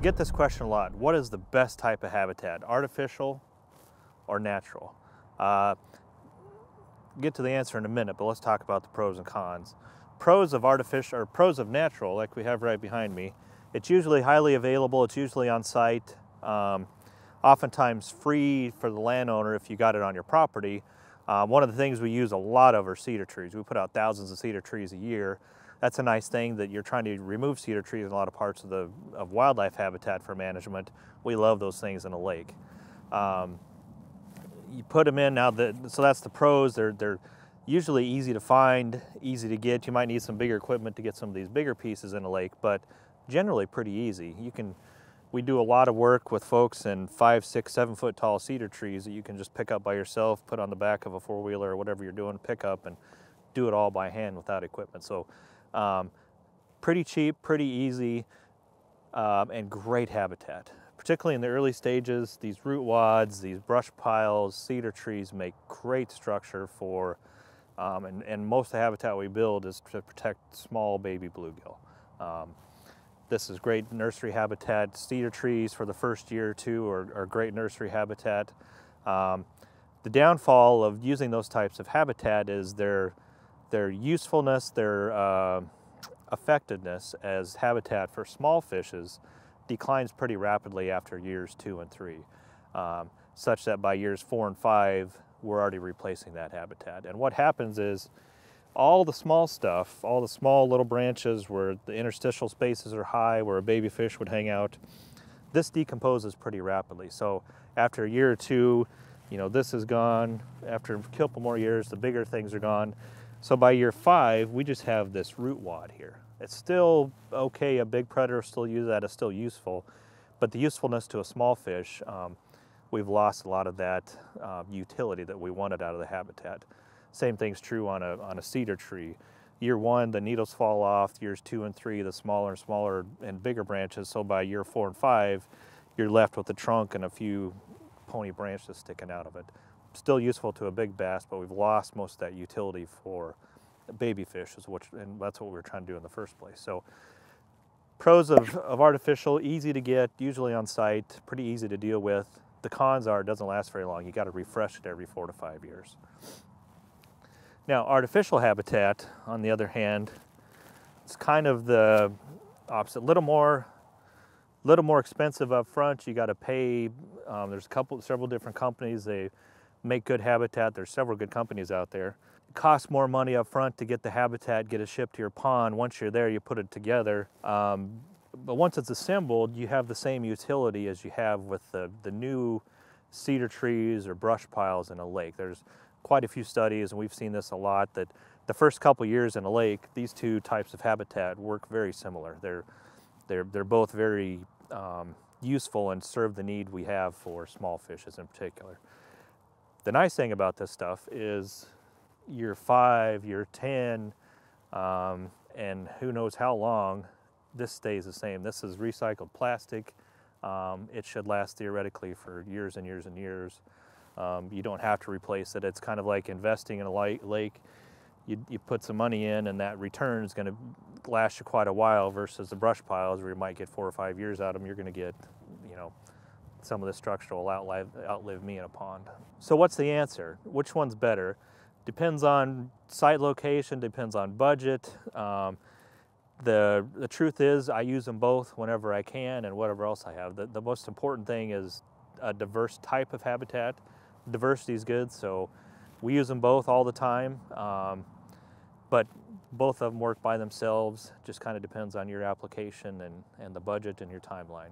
Get this question a lot. What is the best type of habitat, artificial or natural? Get to the answer in a minute, but let's talk about the pros and cons. Pros of artificial, or pros of natural, like we have right behind me, it's usually highly available, it's usually on site, oftentimes free for the landowner if you got it on your property. One of the things we use a lot of are cedar trees. We put out thousands of cedar trees a year. That's a nice thing that you're trying to remove cedar trees in a lot of parts of wildlife habitat for management. We love those things in a lake. You put them in now, so that's the pros. They're usually easy to find, easy to get. You might need some bigger equipment to get some of these bigger pieces in a lake, but generally pretty easy. We do a lot of work with folks in 5, 6, 7 foot tall cedar trees that you can just pick up by yourself, put on the back of a four-wheeler or whatever you're doing, pick up and do it all by hand without equipment. So pretty cheap, pretty easy, and great habitat. Particularly in the early stages, these root wads, these brush piles, cedar trees make great structure for, and most of the habitat we build is to protect small baby bluegill. This is great nursery habitat. Cedar trees for the first year or two are great nursery habitat. The downfall of using those types of habitat is their usefulness, their effectiveness as habitat for small fishes declines pretty rapidly after years 2 and 3, such that by years 4 and 5, we're already replacing that habitat. And what happens is all the small stuff, all the small little branches where the interstitial spaces are high, where a baby fish would hang out, this decomposes pretty rapidly. So after a year or two, this is gone. After a couple more years, the bigger things are gone. So by year 5, we just have this root wad here. It's still okay, a big predator still use that, it's still useful, but the usefulness to a small fish, we've lost a lot of that utility that we wanted out of the habitat. Same thing's true on a cedar tree. Year 1, the needles fall off. Years 2 and 3, the smaller and smaller and bigger branches. So by year 4 and 5, you're left with the trunk and a few pony branches sticking out of it. Still useful to a big bass, but we've lost most of that utility for baby fish, and that's what we were trying to do in the first place. So pros of artificial, easy to get, usually on site, pretty easy to deal with. The cons are it doesn't last very long. You got to refresh it every 4 to 5 years. Now, artificial habitat, on the other hand, it's kind of the opposite. A little more expensive up front. You got to pay. There's several different companies. They make good habitat. There's several good companies out there. It costs more money up front to get the habitat, get it shipped to your pond. Once you're there, you put it together. But once it's assembled, you have the same utility as you have with the new cedar trees or brush piles in a lake. There's quite a few studies, and we've seen this a lot, that the first couple years in a lake, these two types of habitat work very similar. They're both very useful and serve the need we have for small fishes in particular. The nice thing about this stuff is year 5, year 10, and who knows how long, this stays the same. This is recycled plastic. It should last theoretically for years and years and years. You don't have to replace it. It's kind of like investing in a lake. You put some money in, and that return is going to last you quite a while, versus the brush piles where you might get 4 or 5 years out of them. You're going to get, some of the structure will outlive me in a pond. So what's the answer? Which one's better? Depends on site location, depends on budget. The truth is, I use them both whenever I can and whatever else I have. The most important thing is a diverse type of habitat. Diversity is good, so we use them both all the time, but both of them work by themselves. Just kind of depends on your application and the budget and your timeline.